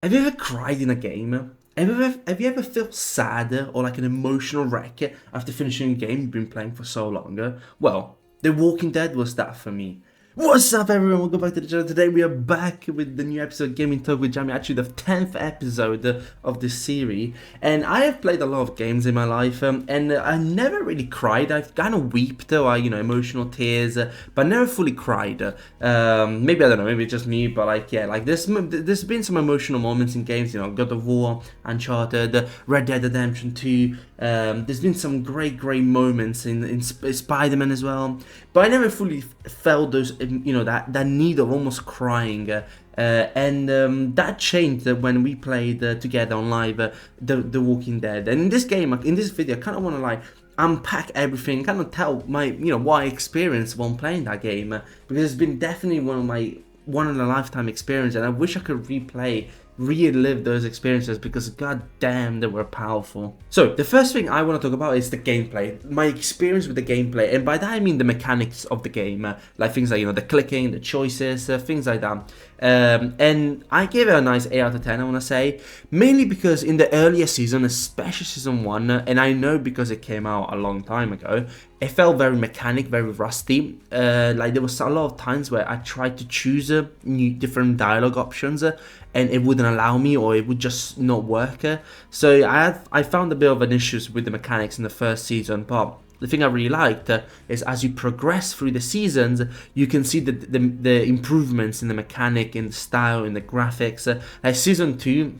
Have you ever cried in a game? Have you ever felt sad or like an emotional wreck after finishing a game you've been playing for so long? Well, The Walking Dead was that for me. What's up, everyone? Welcome back to the channel. Today we are back with the new episode of Gaming Talk with Giammi, actually the 10th episode of this series. And I have played a lot of games in my life, and I never really cried. I've kind of wept, or emotional tears, but never fully cried. Maybe, I don't know, maybe it's just me, but like, yeah, like there's been some emotional moments in games, God of War, Uncharted, Red Dead Redemption 2. There's been some great moments in Spider-Man as well, but I never fully felt those, that need of almost crying. And that changed when we played together on live the Walking Dead. And in this game, in this video, I kind of want to like unpack everything, kind of tell my what I experienced when playing that game, because it's been definitely one in a lifetime experience, and I wish I could relive those experiences, because god damn, they were powerful. So the first thing I want to talk about is the gameplay, my experience with the gameplay, and by that I mean the mechanics of the game, like things like the clicking, the choices, things like that. And I gave it a nice 8 out of 10, I want to say, mainly because in the earlier season, especially season 1, and I know because it came out a long time ago, it felt very mechanic, very rusty. Like there was a lot of times where I tried to choose new different dialogue options, and it wouldn't allow me, or it would just not work. So I found a bit of an issues with the mechanics in the first season, but the thing I really liked is as you progress through the seasons, you can see the improvements in the mechanic, in the style, in the graphics. Season 2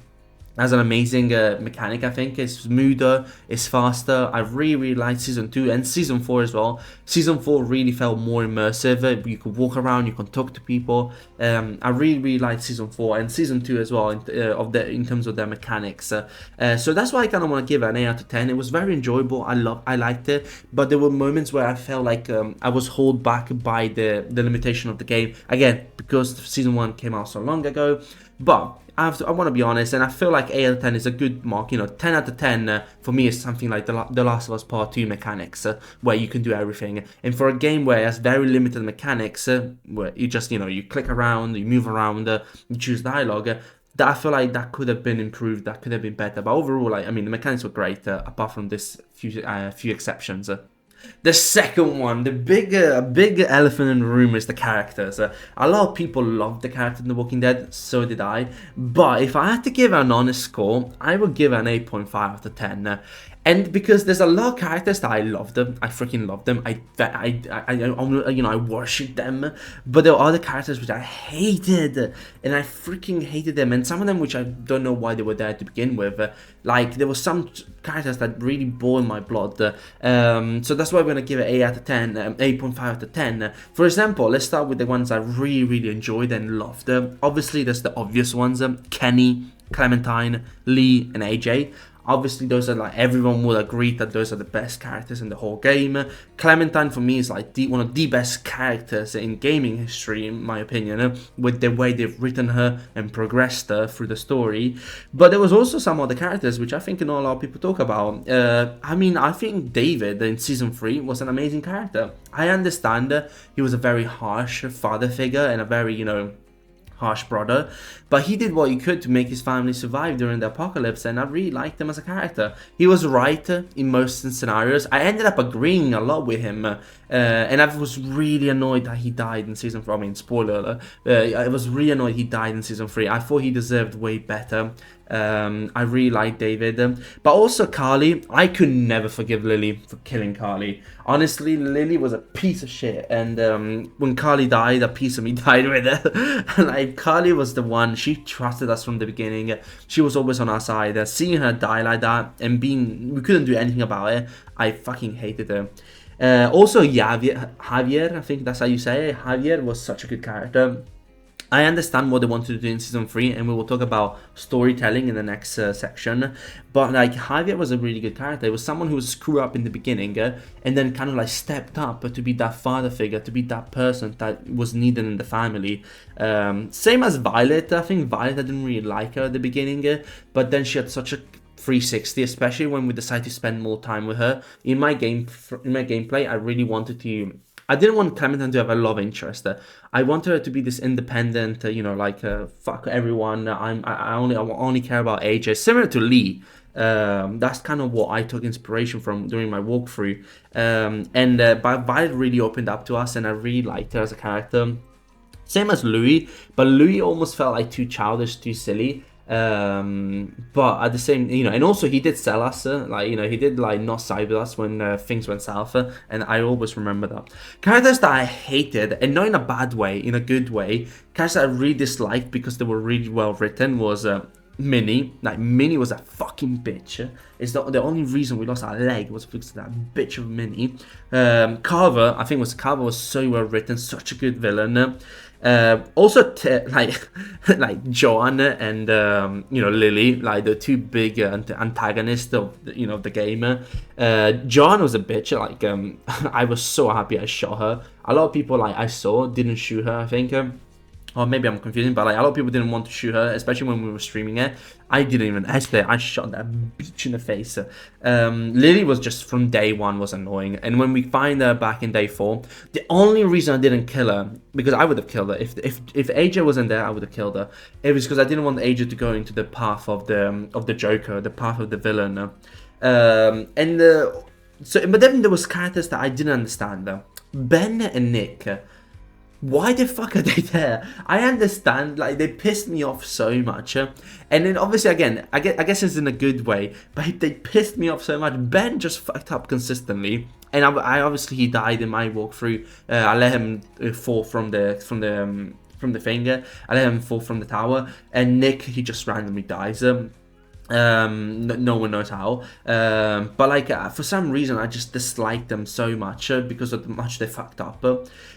has an amazing mechanic. I think it's smoother, it's faster. I really liked season 2 and season 4 as well. Season 4 really felt more immersive. You could walk around, you can talk to people. I really liked season 4 and season 2 as well in terms of their mechanics. So that's why I kind of want to give it an 8 out of 10. It was very enjoyable. I liked it, but there were moments where I felt like I was held back by the limitation of the game. Again, because season 1 came out so long ago. But I want to be honest, and I feel like 8 out of 10 is a good mark. 10 out of 10 for me is something like the Last of Us Part 2 mechanics, where you can do everything. And for a game where it has very limited mechanics, where you just, you click around, you move around, you choose dialogue, that I feel like that could have been improved, that could have been better. But overall, the mechanics were great, apart from this few exceptions. The second one, the big elephant in the room, is the characters. A lot of people love the character in The Walking Dead, so did I. But if I had to give an honest score, I would give an 8.5 out of 10. And because there's a lot of characters that I love them, I freaking love them. I worship them. But there are other characters which I hated, and I freaking hated them. And some of them which I don't know why they were there to begin with. Like there were some characters that really bore my blood. So that's why I'm gonna give it 8 out of 10, 8.5 out of 10. For example, let's start with the ones I really enjoyed and loved. Obviously, there's the obvious ones: Kenny, Clementine, Lee, and AJ. Obviously, those are like, everyone will agree that those are the best characters in the whole game. Clementine for me is like one of the best characters in gaming history, in my opinion, with the way they've written her and progressed her through the story. But there was also some other characters which I think not a lot of people talk about. I think David in season 3 was an amazing character. I understand he was a very harsh father figure and a very, harsh brother, but he did what he could to make his family survive during the apocalypse, and I really liked him as a character. He was right in most scenarios. I ended up agreeing a lot with him, and I was really annoyed that he died in season 4. Spoiler alert. I was really annoyed he died in season 3. I thought he deserved way better. I really like David, but also Carly. I could never forgive Lily for killing Carly. Honestly, Lily was a piece of shit, and when Carly died, a piece of me died with her. Like, Carly was the one. She trusted us from the beginning. She was always on our side. Seeing her die like that and we couldn't do anything about it, I fucking hated her. Also, Javier, I think that's how you say it. Javier was such a good character. I understand what they wanted to do in season 3, and we will talk about storytelling in the next section. But like, Javier was a really good character. He was someone who was screwed up in the beginning, and then kind of like stepped up to be that father figure, to be that person that was needed in the family. Same as Violet. I think Violet, I didn't really like her at the beginning, but then she had such a 360, especially when we decided to spend more time with her. In my gameplay, I really wanted to I didn't want Clementine to have a love interest. I wanted her to be this independent, fuck everyone. I only care about AJ, similar to Lee. That's kind of what I took inspiration from during my walkthrough. But Violet really opened up to us, and I really liked her as a character. Same as Louis, but Louis almost felt like too childish, too silly. But at the same, and also he did sell us, he did like not side with us when things went south, and I always remember that. Characters that I hated, and not in a bad way, in a good way, characters that I really disliked because they were really well written was Minnie. Like, Minnie was a fucking bitch. It's the only reason we lost our leg was because of that bitch of Minnie. Carver, I think Carver was so well written, such a good villain. Also like John and Lily, like the two big antagonists of the game. John was a bitch. Like I was so happy I shot her. A lot of people like I saw didn't shoot her, I think. Or maybe I'm confusing, but like a lot of people didn't want to shoot her, especially when we were streaming it. I didn't even hesitate. I shot that bitch in the face. Lily was just from day one was annoying, and when we find her back in day 4, the only reason I didn't kill her, because I would have killed her if AJ wasn't there, I would have killed her. It was because I didn't want AJ to go into the path of the Joker, the path of the villain. But then there was characters that I didn't understand. Ben and Nick. Why the fuck are they there? I understand, like, they pissed me off so much. And then, obviously, again, I guess it's in a good way, but they pissed me off so much. Ben just fucked up consistently. And I obviously, he died in my walkthrough. I let him fall from the finger. I let him fall from the tower. And Nick, he just randomly dies. No one knows how, but like for some reason I just dislike them so much because of the much they fucked up.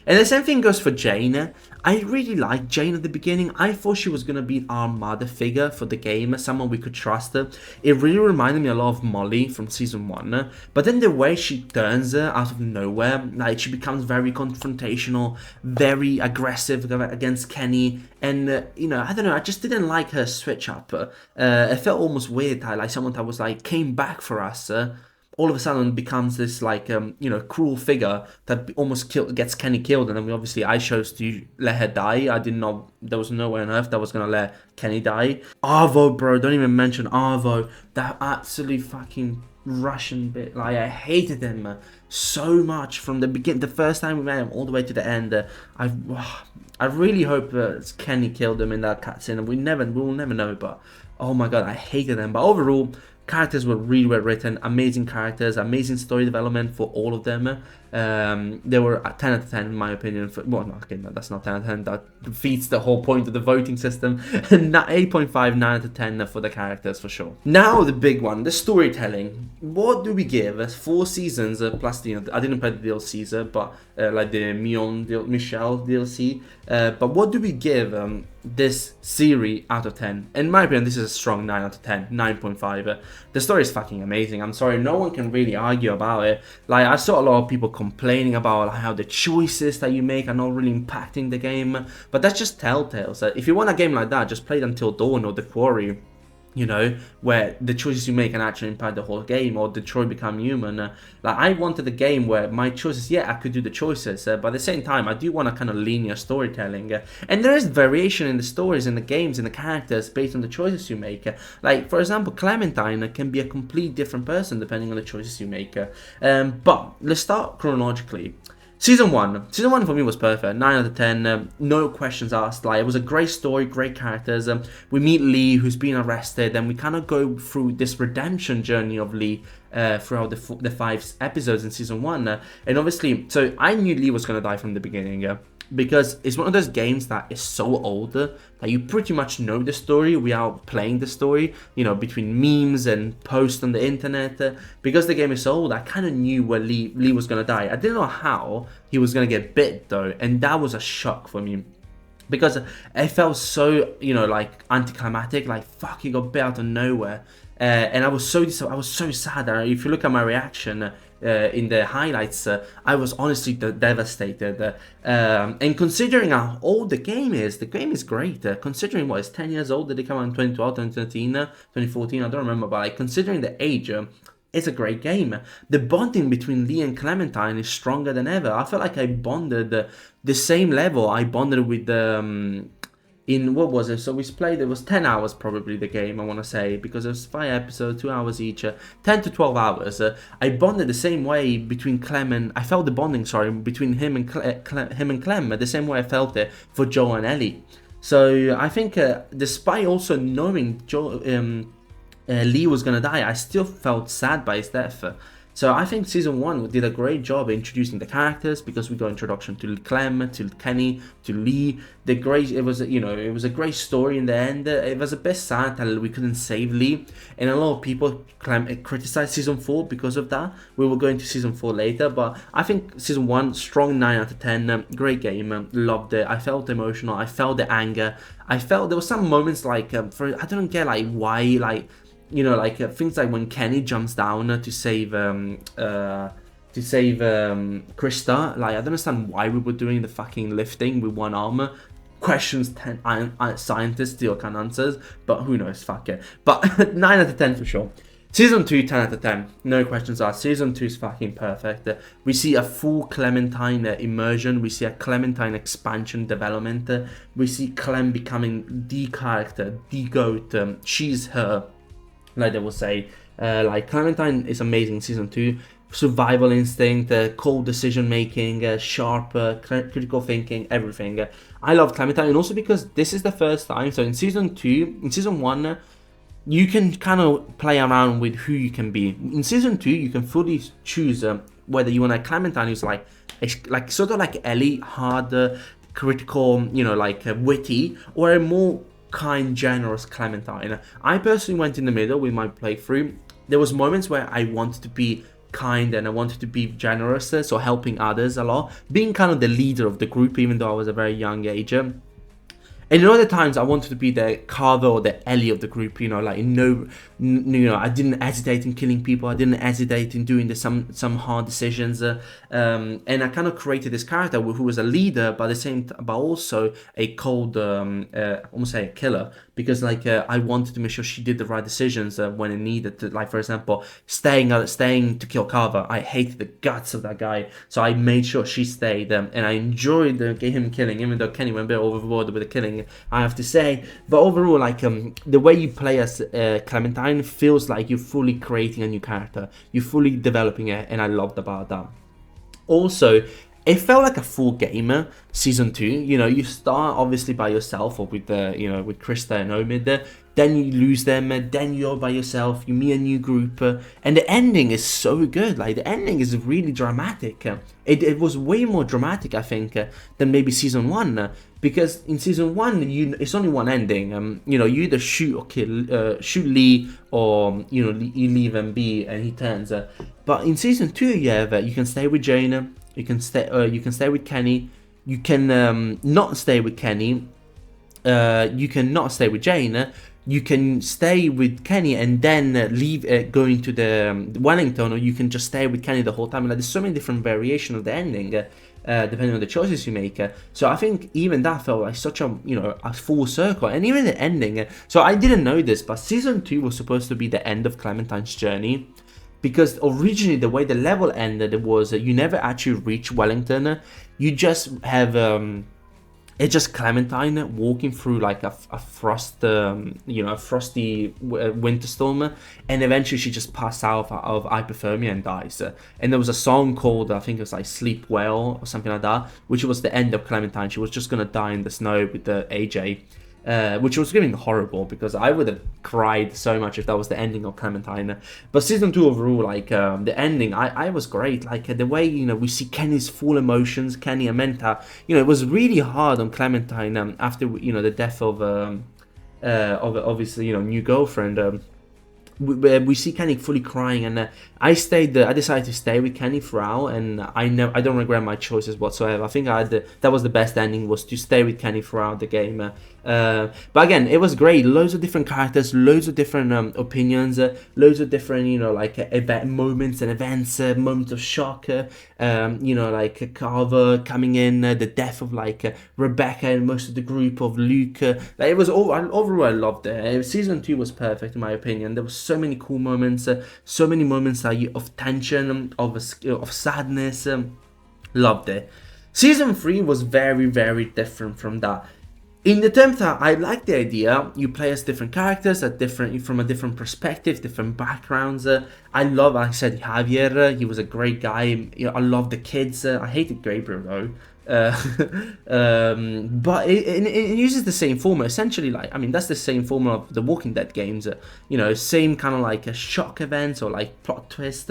And the same thing goes for Jane. I really liked Jane at the beginning. I thought she was gonna be our mother figure for the game, someone we could trust. It really reminded me a lot of Molly from season 1, but then the way she turns out of nowhere, like she becomes very confrontational, very aggressive against Kenny, and I don't know, I just didn't like her switch up. It felt almost weird how like someone that was like came back for us all of a sudden becomes this like cruel figure that almost gets Kenny killed, and then I chose to let her die. I didn't know there was no way on earth that was gonna let Kenny die. Arvo, bro, don't even mention Arvo, that absolute fucking Russian bit. Like, I hated him so much from the beginning, the first time we met him all the way to the end. I really hope Kenny killed him in that cutscene, and we will never know, but oh my god, I hated them. But overall, characters were really well written, amazing characters, amazing story development for all of them. They were a 10 out of 10 in my opinion. That's not 10 out of 10, that defeats the whole point of the voting system. 8.5, 9 out of 10 for the characters for sure. Now the big one, the storytelling. What do we give? 4 seasons plus I didn't play the DLCs, but like the Michelle DLC. But what do we give this series out of 10? In my opinion, this is a strong 9 out of 10, 9.5. The story is fucking amazing. I'm sorry, no one can really argue about it. Like, I saw a lot of people complaining about how the choices that you make are not really impacting the game, but that's just Telltale. So if you want a game like that, just play it Until Dawn or The Quarry, where the choices you make can actually impact the whole game, or Detroit Become Human. Like, I wanted a game where my choices, I could do the choices, but at the same time, I do want a kind of linear storytelling. And there is variation in the stories, in the games, in the characters, based on the choices you make. Like, for example, Clementine can be a complete different person depending on the choices you make. But let's start chronologically. Season 1 for me was perfect, 9 out of 10, no questions asked. Like, it was a great story, great characters. We meet Lee, who's been arrested, and we kind of go through this redemption journey of Lee throughout the 5 episodes in season 1. And obviously, so I knew Lee was going to die from the beginning, because it's one of those games that is so old that you pretty much know the story without playing the story, between memes and posts on the internet. Because the game is so old, I kind of knew where Lee was going to die. I didn't know how he was going to get bit, though, and that was a shock for me. Because it felt so, like, anticlimactic, like, fuck, he got bit out of nowhere. And I was so sad. If you look at my reaction in the highlights, I was honestly devastated. And considering how old the game is great. Considering what, it's 10 years old, did it come out in 2012, 2013, 2014, I don't remember, but like, considering the age, It's a great game. The bonding between Lee and Clementine is stronger than ever. I feel like I bonded the same level I bonded with in what was it? So we played. It was 10 hours probably the game. I want to say because it was 5 episodes, 2 hours each, 10 to 12 hours. I bonded the same way between Clem and I felt the bonding. Sorry, between him and Clem, the same way I felt it for Joe and Ellie. So I think despite also knowing Lee was gonna die, I still felt sad by his death. So I think season 1 did a great job introducing the characters because we got introduction to Clem, to Kenny, to Lee. It was a great story in the end. It was a bit sad that we couldn't save Lee, and a lot of people criticized season 4 because of that. We will go into season 4 later, but I think season 1 strong 9 out of 10. Great game, loved it. I felt emotional. I felt the anger. I felt there were some moments like I don't get like why like. Things like when Kenny jumps down to save Krista. Like, I don't understand why we were doing the fucking lifting with one arm. Questions 10 scientists still can't answer, but who knows, fuck it. But 9 out of 10 for sure. Season 2, 10 out of 10. No questions asked. Season 2 is fucking perfect. We see a full Clementine immersion. We see a Clementine expansion development. We see Clem becoming the character, the GOAT. She's her. Like they will say, like Clementine is amazing in season 2. Survival instinct, cold decision making, sharp critical thinking, everything. I love Clementine, and also because this is the first time. So in season 1, you can kind of play around with who you can be. In season 2, you can fully choose whether you want a Clementine who's like sort of like Ellie, hard, critical, witty, or a more kind, generous Clementine. I personally went in the middle with my playthrough. There was moments where I wanted to be kind and I wanted to be generous, so helping others a lot, being kind of the leader of the group, even though I was a very young age. And in other times, I wanted to be the Carver or the Ellie of the group, I didn't hesitate in killing people. I didn't hesitate in doing some hard decisions. And I kind of created this character who was a leader, but also a cold, almost say a killer, because I wanted to make sure she did the right decisions when it needed to. Like, for example, staying to kill Carver. I hated the guts of that guy, so I made sure she stayed, and I enjoyed him killing, even though Kenny went a bit overboard with the killing, I have to say. But overall, the way you play as Clementine feels like you're fully creating a new character, you're fully developing it, and I loved about that. Also, it felt like a full game, season 2. You start obviously by yourself or with with Krista and Omid. Then you lose them. Then you're by yourself. You meet a new group, and the ending is so good. Like, the ending is really dramatic. It was way more dramatic, I think, than maybe season 1. Because in season 1, it's only one ending. You either shoot or kill, shoot Lee, or you leave him be and he turns. But in season 2, you can stay with Jane. You can stay with Kenny. You can not stay with Kenny. You can not stay with Jane. You can stay with Kenny and then leave, going to the Wellington, or you can just stay with Kenny the whole time. And there's so many different variations of the ending, depending on the choices you make. So I think even that felt like such a full circle, and even the ending. So I didn't know this, but season 2 was supposed to be the end of Clementine's journey. Because originally the way the level ended was you never actually reach Wellington. You just have it's just Clementine walking through like a frosty winter storm, and eventually she just passed out of hypothermia and dies. And there was a song called, I think it was like "Sleep Well" or something like that, which was the end of Clementine. She was just gonna die in the snow with the AJ. Which was getting horrible, because I would have cried so much if that was the ending of Clementine. But season 2 overall, the ending, I was great. The way, we see Kenny's full emotions, Kenny and Menta. It was really hard on Clementine after, the death of obviously, new girlfriend. We see Kenny fully crying, and I decided to stay with Kenny throughout, and I don't regret my choices whatsoever. I think that was the best ending, was to stay with Kenny throughout the game, But again, it was great. Loads of different characters, loads of different opinions, loads of different, like event moments and events, moments of shock. Like Carver coming in, the death of like Rebecca and most of the group of Luke. Like, it was overall I loved it. Season 2 was perfect in my opinion. There were so many cool moments, so many moments of tension, of sadness. Loved it. Season 3 was very, very different from that. In the terms that I like the idea, you play as different characters from a different perspective, different backgrounds. I love, like I said, Javier. He was a great guy. I love the kids. I hated Gabriel though. But it uses the same formula essentially. Like, I mean, that's the same formula of the Walking Dead games. Same kind of like a shock event or like plot twist.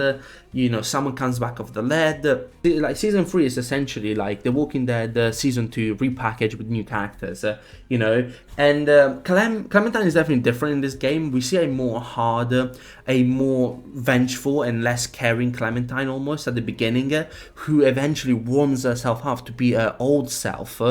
Someone comes back off the lead. Like season 3 is essentially like the Walking Dead season 2 repackaged with new characters. And Clementine is definitely different in this game. We see a more harder, a more vengeful and less caring Clementine almost at the beginning, who eventually warms herself up to be her old self.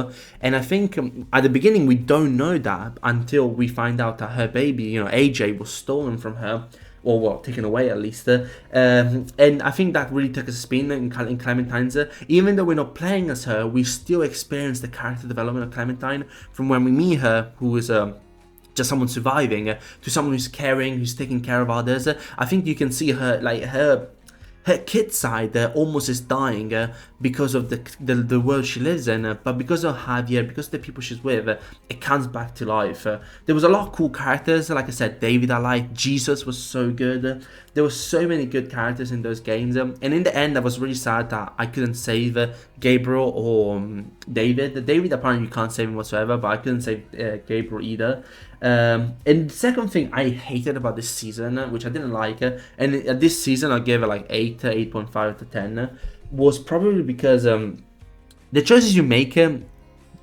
And I think at the beginning we don't know that until we find out that her baby, AJ, was stolen from her. Or well, taken away at least. And I think that really took a spin in Clementine's. Even though we're not playing as her, we still experience the character development of Clementine from when we meet her, who is just someone surviving, to someone who's caring, who's taking care of others. I think you can see her, like her kid side almost is dying because of the world she lives in, but because of Javier, because of the people she's with, it comes back to life. There was a lot of cool characters. Like I said, David I liked, Jesus was so good. There were so many good characters in those games, and in the end I was really sad that I couldn't save Gabriel or David. David, apparently you can't save him whatsoever, but I couldn't save Gabriel either. And the second thing I hated about this season, which I didn't like, and this season I gave it like 8.5 out of 10, was probably because the choices you make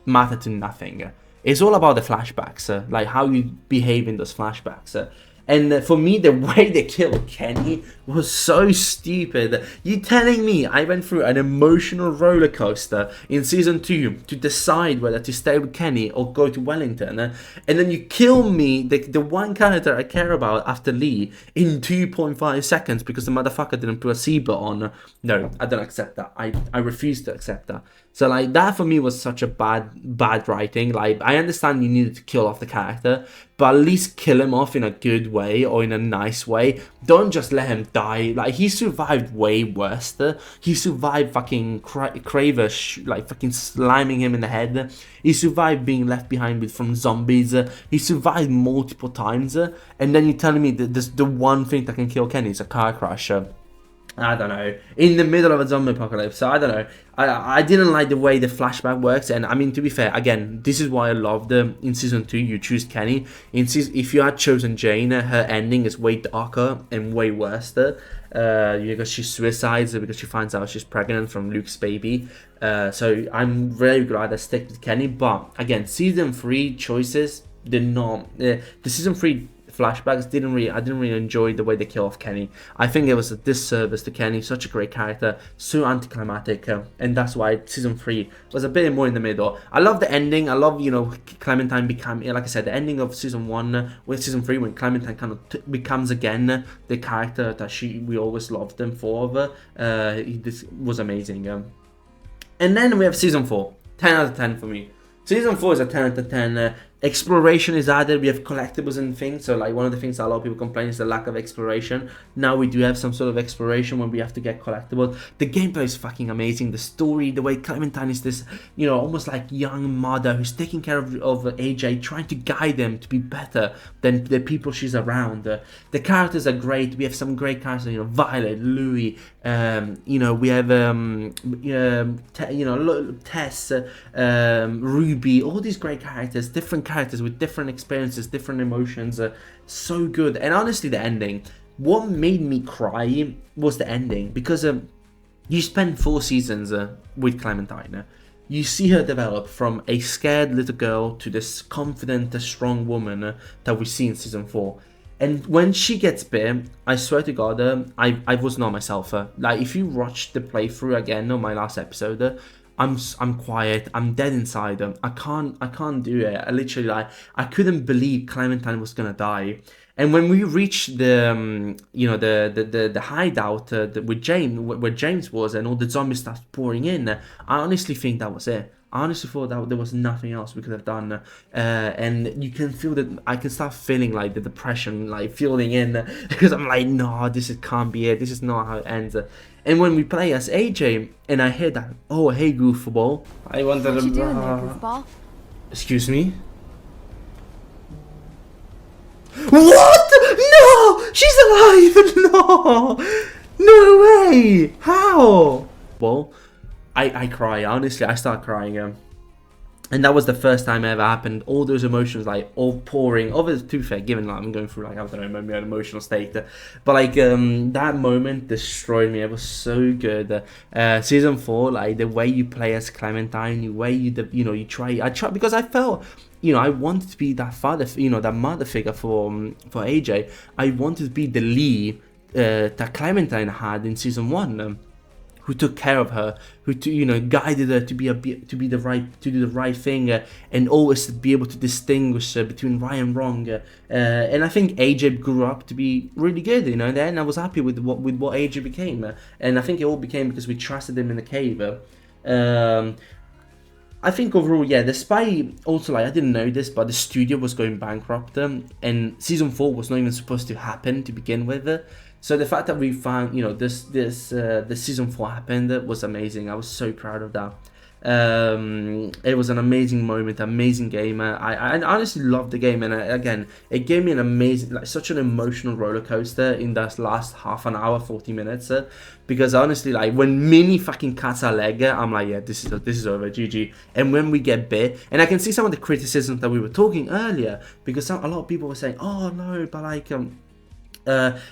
matter to nothing. It's all about the flashbacks, like how you behave in those flashbacks. And for me, the way they killed Kenny was so stupid. You telling me I went through an emotional roller coaster in season 2 to decide whether to stay with Kenny or go to Wellington, and then you kill me, the one character I care about after Lee, in 2.5 seconds because the motherfucker didn't put a seatbelt on. No, I don't accept that. I refuse to accept that. So like that for me was such a bad writing. Like, I understand you needed to kill off the character, but at least kill him off in a good way or in a nice way. Don't just let him die. Like, he survived way worse. He survived fucking Craver like fucking sliming him in the head. He survived being left behind from zombies. He survived multiple times. And then you're telling me that the one thing that can kill Kenny is a car crash. I don't know, in the middle of a zombie apocalypse. So I don't know. I didn't like the way the flashback works. And I mean, to be fair, again, this is why I loved in season 2 you choose Kenny. If you had chosen Jane, her ending is way darker and way worse because she suicides because she finds out she's pregnant from Luke's baby. So I'm very glad I stick with Kenny. But again, season 3 choices did not the season 3 flashbacks I didn't really enjoy the way they kill off Kenny. I think it was a disservice to Kenny. Such a great character, so anticlimactic, and that's why season 3 was a bit more in the middle. I love the ending. I love Clementine become, like I said, the ending of season 1 with season 3 when Clementine kind of becomes again the character that we always loved them for. This was amazing. And then we have season 4, 10 out of 10 for me. Season 4 is a 10 out of 10. Exploration is added. We have collectibles and things. So like one of the things that a lot of people complain is the lack of exploration. Now we do have some sort of exploration when we have to get collectibles. The gameplay is fucking amazing. The story, the way Clementine is this, almost like young mother who's taking care of AJ, trying to guide them to be better than the people she's around. The characters are great. We have some great characters. Violet, Louis. We have Tess, Ruby. All these great characters, different characters with different experiences, different emotions. So good. And honestly, the ending, what made me cry was the ending, because you spend 4 seasons with Clementine. You see her develop from a scared little girl to this confident, strong woman that we see in season 4. And when she gets bit, I swear to God, I was not myself. Like, if you watch the playthrough again on my last episode, I'm quiet. I'm dead inside them. I can't do it. I literally like I couldn't believe Clementine was gonna die. And when we reached the the hideout with James, where James was, and all the zombie stuff pouring in, I honestly think that was it. I honestly thought that there was nothing else we could have done, and you can feel that. I can start feeling like the depression, like feeling in, because I'm like, no, can't be it. This is not how it ends. And when we play as AJ, and I hear that, oh hey goofball, I wanted What to. you doing there, goofball? Excuse me. What? No! She's alive! No! No way! How? Well, I cry. Honestly, I start crying. And that was the first time it ever happened. All those emotions, like, all pouring. Obviously, to be fair, given like I'm going through, like, I don't know, maybe an emotional state. But, like, that moment destroyed me. It was so good. Season 4, like, the way you play as Clementine, the way you try. I try because I felt, I wanted to be that father, that mother figure for AJ. I wanted to be the Lee that Clementine had in season 1. Who took care of her, who guided her to do the right thing, and always be able to distinguish between right and wrong. And I think AJ grew up to be really good, Then I was happy with what AJ became, and I think it all became because we trusted him in the cave. I think overall, yeah, despite also, like, I didn't know this, but the studio was going bankrupt, and season 4 was not even supposed to happen to begin with. So the fact that we found, the season 4 happened was amazing. I was so proud of that. It was an amazing moment, amazing game. I honestly loved the game, and again, it gave me an amazing, like, such an emotional roller coaster in that last half an hour, 40 minutes. Because honestly, like, when Minnie fucking cuts her leg, I'm like, yeah, this is over, GG. And when we get bit, and I can see some of the criticisms that we were talking earlier, because a lot of people were saying, oh no, but like,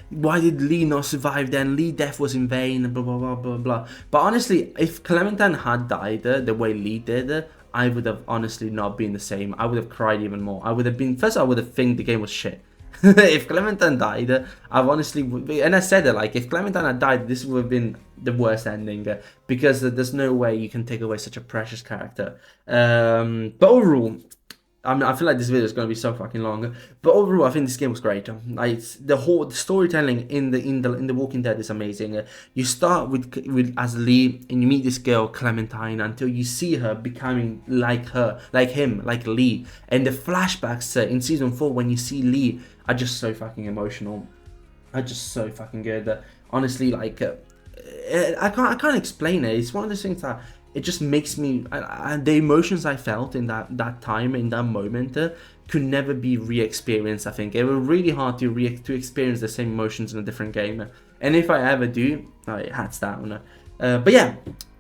why did Lee not survive then? Lee death was in vain, blah blah blah blah blah. But honestly, if Clementine had died the way Lee did, I would have honestly not been the same. I would have cried even more. I would have been, first I would have think the game was shit. If Clementine died, I've honestly, and I said it, like, if Clementine had died, this would have been the worst ending, because there's no way you can take away such a precious character. But overall, I feel like this video is going to be so fucking long, but overall, I think this game was great. Like, the storytelling in the Walking Dead is amazing. You start with as Lee, and you meet this girl Clementine until you see her becoming like him, like Lee. And the flashbacks in season 4 when you see Lee are just so fucking emotional, are just so fucking good. Honestly, like, I can't explain it. It's one of those things that, it just makes me, the emotions I felt in that time, in that moment, could never be re-experienced. I think it was really hard to experience the same emotions in a different game, and if I ever do, hats down. But yeah,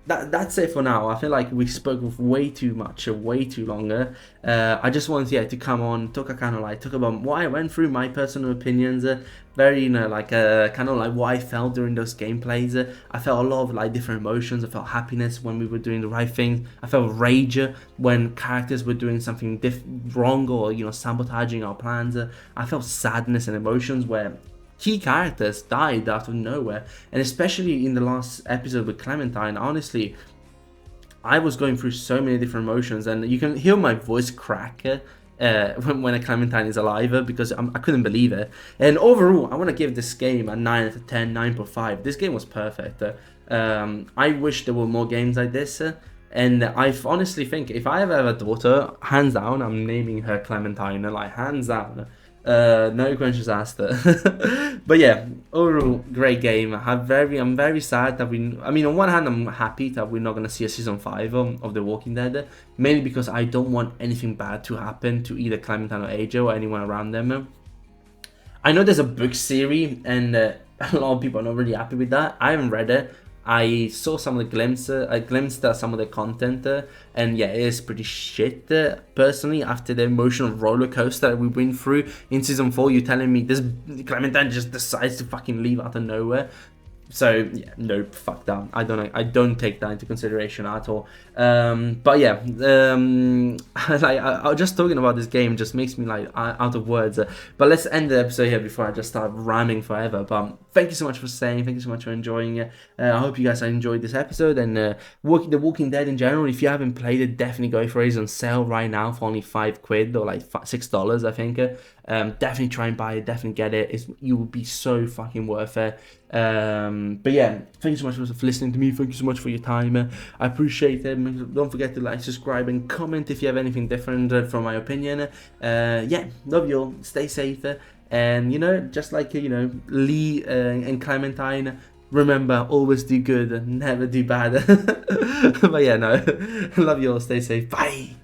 that's it for now. I feel like we spoke of way too much, way too longer. I just wanted to come on, talk about what I went through, my personal opinions, very kind of like what I felt during those gameplays. I felt a lot of like different emotions. I felt happiness when we were doing the right thing. I felt rage when characters were doing something wrong or sabotaging our plans. I felt sadness and emotions where key characters died out of nowhere, and especially in the last episode with Clementine, honestly, I was going through so many different emotions, and you can hear my voice crack when a Clementine is alive, because I couldn't believe it. And overall, I want to give this game a 9 out of 10, 9.5. This game was perfect. I wish there were more games like this, and I honestly think if I ever have a daughter, hands down, I'm naming her Clementine, like, hands down. No questions asked. But yeah, overall, great game. I'm very sad that on one hand, I'm happy that we're not going to see a season 5 of The Walking Dead, mainly because I don't want anything bad to happen to either Clementine or AJ or anyone around them. I know there's a book series, and a lot of people are not really happy with that. I haven't read it. I saw some of the glimpses, I glimpsed at some of the content, and yeah, it is pretty shit. Personally, after the emotional roller coaster that we went through in season 4, you're telling me this Clementine just decides to fucking leave out of nowhere. So yeah, nope, fuck that. I don't take that into consideration at all. But yeah, like I just talking about this game just makes me like out of words. But let's end the episode here before I just start ramming forever. But thank you so much for staying. Thank you so much for enjoying it. I hope you guys enjoyed this episode, and The Walking Dead in general. If you haven't played it, definitely go for it. It's on sale right now for only £5 or like $6, I think. Definitely try and buy it. Definitely get it. You will be so fucking worth it. But yeah, thank you so much for listening to me. Thank you so much for your time. I appreciate it. Don't forget to like, subscribe, and comment if you have anything different from my opinion. Yeah, love you all. Stay safe. And just like Lee and Clementine, remember, always do good, never do bad. But yeah, no, love you all. Stay safe. Bye.